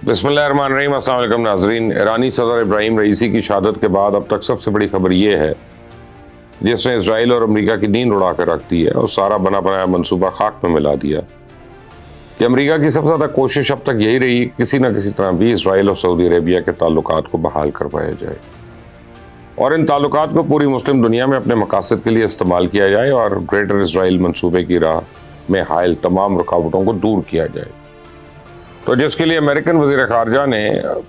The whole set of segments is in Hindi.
बिस्मिल्लाहिर्रहमानिर्रहीम। अस्सलाम वालेकुम नाज़रीन। ईरानी सदर इब्राहिम रईसी की शहादत के बाद अब तक सबसे बड़ी खबर ये है जिसने इजराइल और अमेरिका की नींद उड़ा कर रख दी है और सारा बना बनाया मंसूबा खाक में मिला दिया कि अमेरिका की सबसे ज़्यादा कोशिश अब तक यही रही किसी न किसी तरह भी इसराइल और सऊदी अरेबिया के ताल्लुकात को बहाल करवाया जाए और इन ताल्लुकात को पूरी मुस्लिम दुनिया में अपने मकासद के लिए इस्तेमाल किया जाए और ग्रेटर इसराइल मंसूबे की राह में हायल तमाम रुकावटों को दूर किया जाए। तो जिसके लिए अमेरिकन वज़ीर ख़ारजा ने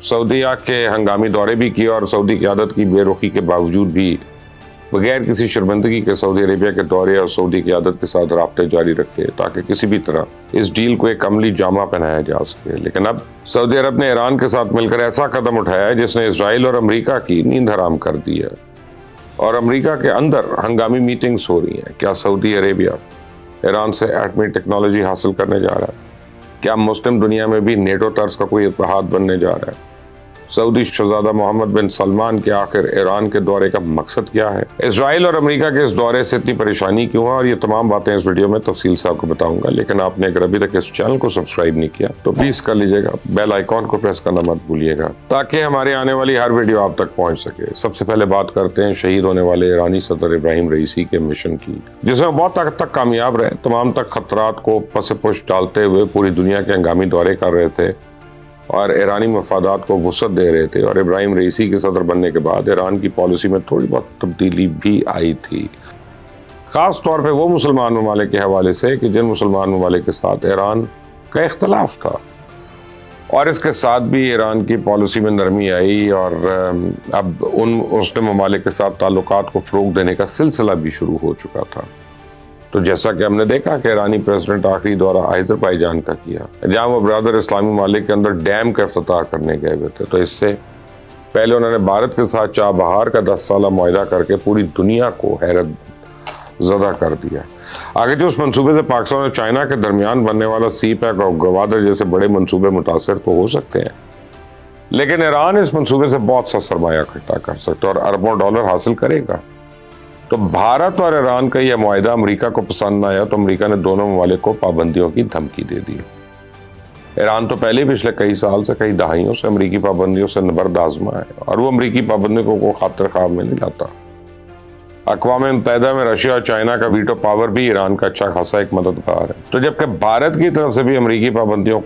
सऊदीया के हंगामी दौरे भी किए और सऊदी क़यादत की बेरुखी के बावजूद भी बगैर किसी शर्मिंदगी के सऊदी अरेबिया के दौरे और सऊदी क़यादत के साथ राब्ते जारी रखे ताकि किसी भी तरह इस डील को एक अमली जामा पहनाया जा सके। लेकिन अब सऊदी अरब ने ईरान के साथ मिलकर ऐसा कदम उठाया है जिसने इसराइल और अमेरिका की नींद हराम कर दी है और अमेरिका के अंदर हंगामी मीटिंग्स हो रही हैं। क्या सऊदी अरेबिया ईरान से एटमी टेक्नोलॉजी हासिल करने जा रहा है? क्या मुस्लिम दुनिया में भी नेटो तर्ज का कोई इत्तेहाद बनने जा रहा है? सऊदी शहजादा मोहम्मद बिन सलमान के आखिर ईरान के दौरे का मकसद क्या है? इसराइल और अमेरिका के इस दौरे से इतनी परेशानी क्यों है? और ये तमाम बातें इस वीडियो में तफसील से आपको बताऊंगा। लेकिन आपने अगर अभी तक इस चैनल को सब्सक्राइब नहीं किया तो प्लीज कर लीजिएगा, बेल आइकॉन को प्रेस करना मत भूलिएगा ताकि हमारे आने वाली हर वीडियो आप तक पहुंच सके। सबसे पहले बात करते हैं शहीद होने वाले ईरानी सदर इब्राहिम रईसी के मिशन की, जिसमें बहुत हद तक कामयाब रहे। तमाम तक खतरात को पसे पुश डालते हुए पूरी दुनिया के हंगामी दौरे कर रहे थे और ईरानी मफादात को वुसअत दे रहे थे। और इब्राहिम रईसी के सदर बनने के बाद ईरान की पॉलिसी में थोड़ी बहुत तब्दीली भी आई थी, ख़ास तौर पे वो मुसलमान ममालिक के हवाले से कि जिन मुसलमान ममालिक के साथ ईरान का इख्तलाफ था। और इसके साथ भी ईरान की पॉलिसी में नरमी आई और अब उन मुस्लिम ममालिक के साथ ताल्लुकात को फ़रोग़ देने का सिलसिला भी शुरू हो चुका था। तो जैसा कि हमने देखा कि ईरानी प्रेसिडेंट आखिरी दौरा अज़रबैजान का किया, जहाँ वो बरादर इस्लामी ममालिक के अंदर डैम का इफ्तिताह करने गए हुए थे। तो इससे पहले उन्होंने भारत के साथ चाबहार का 10 साला मुआहदा करके पूरी दुनिया को हैरत ज़दा कर दिया। आगे जो उस मनसूबे से पाकिस्तान और चाइना के दरमियान बनने वाला सी पैक और गवादर जैसे बड़े मनसूबे मुतासर तो हो सकते हैं, लेकिन ईरान इस मनसूबे से बहुत सा सरमाया इकट्ठा कर सकता है और अरबों डॉलर हासिल करेगा। तो भारत और ईरान का यह मुआहदा अमेरिका को पसंद न आया तो अमेरिका ने दोनों ममालिक को पाबंदियों की धमकी दे दी। ईरान तो पहले पिछले कई साल से, कई दहाइयों से अमेरिकी पाबंदियों से नबर्द आजमा है और वो अमेरिकी पाबंदियों को खातिर ख्वाब में नहीं लाता। अक़वाम मुत्तहिदा में रशिया और चाइना का वीटो पावर भी ईरान का अच्छा खासा एक मददगार है। तो जबकि भारत की तरफ से भी अमेरिकी पाबंदियों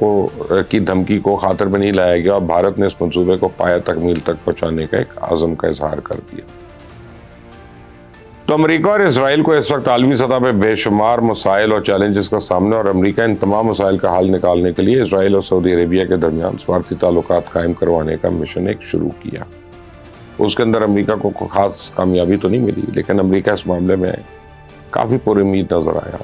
की धमकी को खातिर में नहीं लाया गया और भारत ने इस मंसूबे को पाया तकमील तक पहुँचाने का एक आज़म का इजहार कर दिया। तो अमेरिका और इसराइल को इस वक्त आलमी सतह पर बेशुमार मसाइल और चैलेंजेस का सामना और अमेरिका इन तमाम मसाइल का हल निकालने के लिए इसराइल और सऊदी अरेबिया के दरमियान स्वार्थी ताल्लुकात कायम करवाने का मिशन एक शुरू किया। उसके अंदर अमेरिका को खास कामयाबी तो नहीं मिली, लेकिन अमेरिका इस मामले में काफ़ी पुरुम्मीद नजर आया।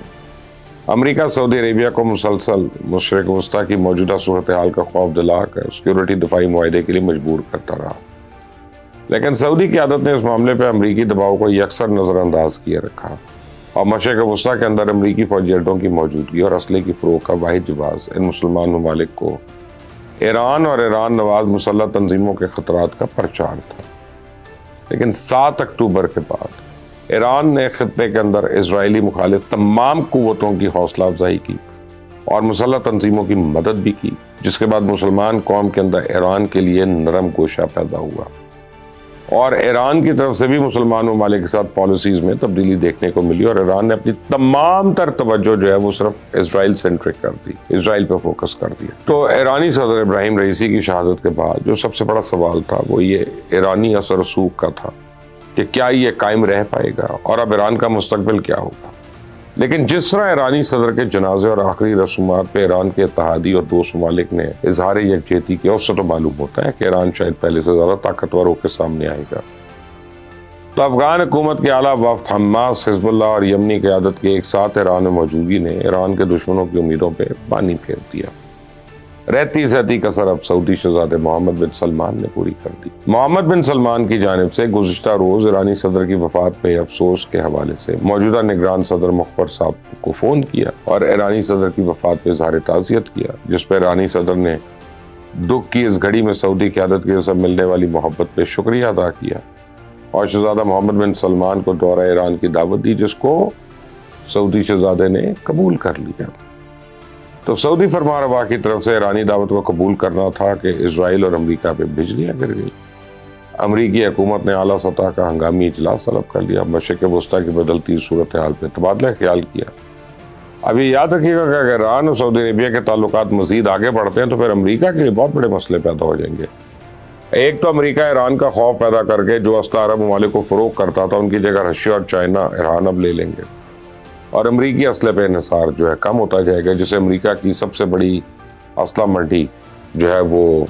अमेरिका सऊदी अरेबिया को मुसलसल मशरिक़ वस्ता की मौजूदा सूरत हाल का खौफ दिलाकर सिक्योरिटी दफाई मुआहदे के लिए मजबूर करता रहा, लेकिन सऊदी क़यादत ने इस मामले पर अमरीकी दबाव को यकसर नज़रअंदाज किए रखा और मशरिक़ वस्ता के अंदर अमरीकी फौजी अड्डों की मौजूदगी और असले की फ़रोग़ का वाहिद जवाज़ इन मुसलमान ममालिक को ईरान और ईरान नवाज मुसल्लह तंजीमों के ख़तरात का प्रचार था। लेकिन 7 अक्टूबर के बाद ईरान ने ख़ित्ते के अंदर इजरायली मुखालिफ तमाम क़ुव्वतों की हौसला अफजाई की और मुसल्लह तंजीमों की मदद भी की, जिसके बाद मुसलमान कौम के अंदर ईरान के लिए नरम गोशा पैदा हुआ और ईरान की तरफ से भी मुसलमान ममालिक के साथ पॉलिसीज़ में तब्दीली देखने को मिली और ईरान ने अपनी तमाम तर तवज्जो जो है वो सिर्फ इसराइल सेंट्रिक कर दी, इसराइल पर फोकस कर दिया। तो ईरानी सदर इब्राहिम रईसी की शहादत के बाद जो सबसे बड़ा सवाल था वो ये ईरानी असर रसूख का था कि क्या ये कायम रह पाएगा और अब ईरान का मुस्तकबिल क्या होगा। लेकिन जिस तरह ईरानी सदर के जनाजे और आखिरी रसूमात पे ईरान के इत्तेहादी और दोस्त ममालिक ने इजहार यकजहती किया, उससे तो मालूम होता है कि ईरान शायद पहले से ज़्यादा ताकतवर होकर सामने आएगा। तो अफगान हुकूमत के आला वफ्द हमास, हिजबुल्लाह और यमनी क़यादत के एक साथ ईरान में मौजूदगी ने ईरान के दुश्मनों की उम्मीदों पर पानी फेर दिया। रहती सहती कसर अब सऊदी शहजादे मोहम्मद बिन सलमान ने पूरी कर दी। मोहम्मद बिन सलमान की जानिब से गुज़िश्ता रोज़ ईरानी सदर की वफ़ात पे अफसोस के हवाले से मौजूदा निगरान सदर मुखबर साहब को फ़ोन किया और ईरानी सदर की वफ़ात पे इज़हार ताज़ियत किया, जिस पर ईरानी सदर ने दुख की इस घड़ी में सऊदी क़यादत की सब मिलने वाली मोहब्बत पे शुक्रिया अदा किया और शहजादा मोहम्मद बिन सलमान को दौरा ईरान की दावत दी, जिसको सऊदी शहजादे ने कबूल कर लिया। तो सऊदी फरमानरवा की तरफ से ईरानी दावत को कबूल करना था कि इसराइल और अमरीका पे बिजलियाँ गिर गई। अमरीकी हुकूमत ने आला सतह का हंगामी इजलास तलब कर लिया, मशरिक़ वस्ता की बदलती सूरत हाल पर तबादला ख्याल किया। अभी याद रखिएगा कि अगर ईरान और सऊदी अरेबिया के ताल्लुकात मज़ीद आगे बढ़ते हैं तो फिर अमरीका के लिए बहुत बड़े मसले पैदा हो जाएंगे। एक तो अमरीका ईरान का खौफ पैदा करके जो असला अरब ममालिक को फ़रोग़ करता था, उनकी जगह रशिया और चाइना ईरान अब ले लेंगे और अमरीकी असले पे इन्हिसार जो है कम होता जाएगा, जिससे अमरीका की सबसे बड़ी असला मंडी जो है वो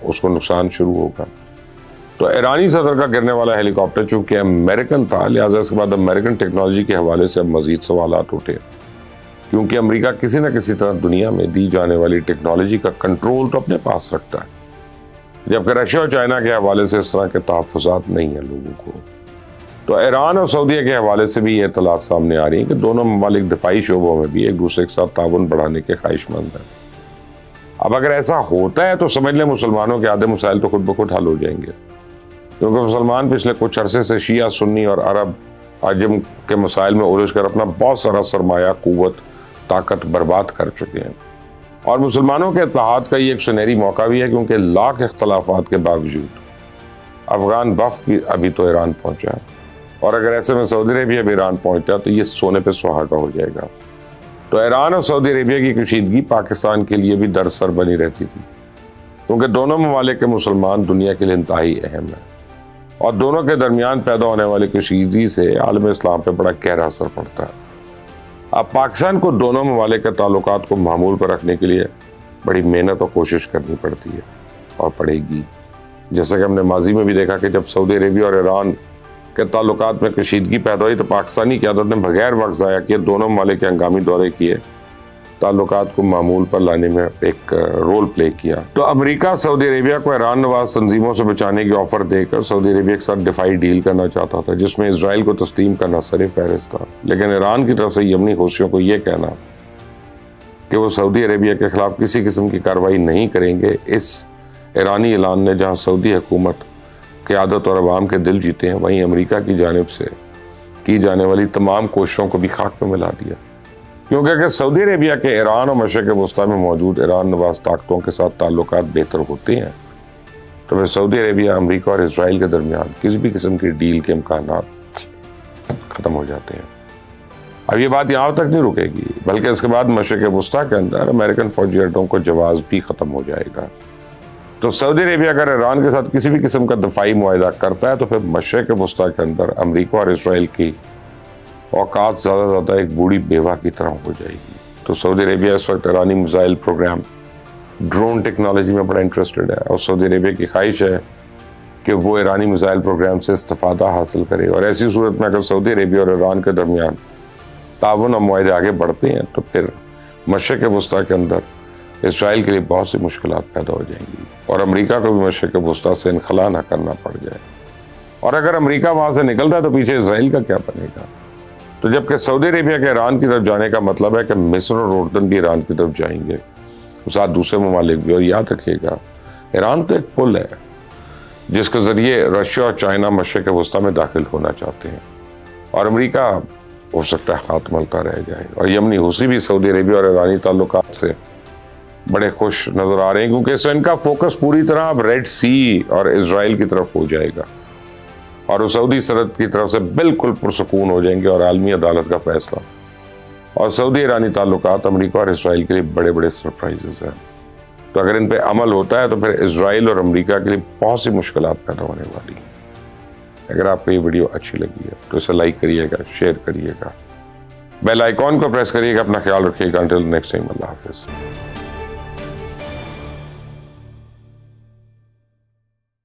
उसको नुकसान शुरू होगा। तो ईरानी सदर का गिरने वाला हेलीकॉप्टर चूँकि अमेरिकन था, लिहाजा इसके बाद अमेरिकन टेक्नोलॉजी के हवाले से अब मज़ीद सवालात उठे, क्योंकि अमरीका किसी न किसी तरह दुनिया में दी जाने वाली टेक्नोलॉजी का कंट्रोल तो अपने पास रखता है, जबकि रशिया और चाइना के हवाले से इस तरह के तहफ़्फ़ुज़ात नहीं है लोगों को। तो ईरान और सऊदीया के हवाले से भी ये इत्तलात सामने आ रही हैं कि दोनों ममालिक दिफाई शोबों में भी एक दूसरे के साथ ताउन बढ़ाने के ख्वाहिशमंद हैं। अब अगर ऐसा होता है तो समझ लें मुसलमानों के आधे मसाइल तो खुद ब खुद हल हो जाएंगे, क्योंकि मुसलमान पिछले कुछ अरसे से शिया, सुन्नी और अरब आजम के मसाइल में उलझ कर अपना बहुत सारा सरमाया, कुव्वत, ताकत बर्बाद कर चुके हैं। और मुसलमानों के इत्तेहाद का ये एक सुनहरी मौका भी है, क्योंकि लाख इख्तलाफात के बावजूद अफगान वफ़द भी अभी तो ईरान पहुंचा है, और अगर ऐसे में सऊदी अरेबिया भी ईरान पहुंचता तो ये सोने पे सुहागा हो जाएगा। तो ईरान और सऊदी अरेबिया की कशीदगी पाकिस्तान के लिए भी दरसर बनी रहती थी, क्योंकि दोनों ममालिक के मुसलमान दुनिया के लिए इंतहाई अहम है और दोनों के दरमियान पैदा होने वाली कशीदगी से आलम इस्लाम पर बड़ा गहरा असर पड़ता है। अब पाकिस्तान को दोनों ममालिक के ताल्लुकात को मामूल पर रखने के लिए बड़ी मेहनत और कोशिश करनी पड़ती है और पड़ेगी, जैसे कि हमने माजी में भी देखा कि जब सऊदी अरेबिया और ईरान के ताल्लुकात में कशीदगी पैदा हुई तो पाकिस्तानी क़यादत ने बगैर वक्त ज़ाया किए दोनों ममालिक के हंगामी दौरे किए, ताल्लुकात को मामूल पर लाने में एक रोल प्ले किया। तो अमेरिका सऊदी अरेबिया को ईरान नवाज तंजीमों से बचाने की ऑफर देकर सऊदी अरेबिया के साथ दिफाई डील करना चाहता था, जिसमें इसराइल को तस्लीम करना सर फहरिस्त था। लेकिन ईरान की तरफ से यमनी होशियों को यह कहना कि वो सऊदी अरेबिया के खिलाफ किसी किस्म की कार्रवाई नहीं करेंगे, इस ईरानी ऐलान ने जहाँ सऊदी हुकूमत, क़यादत और अवाम के दिल जीते हैं, वहीं अमेरिका की जानिब से की जाने वाली तमाम कोशिशों को भी खाक में मिला दिया। क्योंकि अगर सऊदी अरेबिया के ईरान और मशरिक़ वस्ता में मौजूद ईरान नवाज ताकतों के साथ ताल्लुकात बेहतर होते हैं तो फिर सऊदी अरेबिया, अमरीका और इसराइल के दरमियान किसी भी किस्म की डील के इम्कानात ख़त्म हो जाते हैं। अब ये बात यहाँ तक नहीं रुकेगी, बल्कि इसके बाद मशरिक़ वस्ता के अंदर अमेरिकन फौजी अड्डों को जवाज़ भी ख़त्म हो जाएगा। तो सऊदी अरेबिया अगर ईरान के साथ किसी भी किस्म का दफाई मुआहदा करता है तो फिर मशरिक़ वस्ता के अंदर अमरीका और इसराइल की औकात ज़्यादा ज़्यादा एक बूढ़ी बेवा की तरह हो जाएगी। तो सऊदी अरेबिया इस वक्त ईरानी मिसाइल प्रोग्राम, ड्रोन टेक्नोलॉजी में बड़ा इंटरेस्टेड है और सऊदी अरेबिया की ख्वाहिश है कि वो ईरानी मिसाइल प्रोग्राम से इस्तिफ़ादा हासिल करे। और ऐसी सूरत में अगर सऊदी अरेबिया और ईरान के दरमियान ताउन और मुआहदे आगे बढ़ते हैं तो फिर मशरिक़ वस्ता के अंदर इसराइल के लिए बहुत सी मुश्किलात पैदा हो जाएंगी और अमरीका को भी मशरिक़ वस्ता से इनखला ना करना पड़ जाए। और अगर अमरीका वहाँ से निकलता है तो पीछे इसराइल का क्या बनेगा। तो जबकि सऊदी अरेबिया के ईरान की तरफ जाने का मतलब है कि मिस्र और उर्दन भी ईरान की तरफ जाएंगे, साथ दूसरे ममालिक भी। और याद रखिएगा, ईरान तो एक पुल है जिसके ज़रिए रशिया और चाइना मशरिक़ वस्ता में दाखिल होना चाहते हैं और अमरीका हो सकता है हाथ मलता रह जाए। और यमनी हुसी भी सऊदी अरेबिया और ईरानी ताल्लुकात से बड़े खुश नज़र आ रहे हैं, क्योंकि इससे इनका फोकस पूरी तरह अब रेड सी और इसराइल की तरफ हो जाएगा और वो सऊदी सरहद की तरफ से बिल्कुल पुरसकून हो जाएंगे और आलमी अदालत का फैसला और सऊदी ईरानी ताल्लुकात अमरीका और इसराइल के लिए बड़े बड़े सरप्राइजेस हैं। तो अगर इन पे अमल होता है तो फिर इसराइल और अमरीका के लिए बहुत सी मुश्किलात पैदा होने वाली हैं। अगर आपको ये वीडियो अच्छी लगी है तो इसे लाइक करिएगा, शेयर करिएगा, बेल आइकॉन को प्रेस करिएगा। अपना ख्याल रखिएगा। अंटिल नेक्स्ट टाइम, अल्लाह हाफिज़।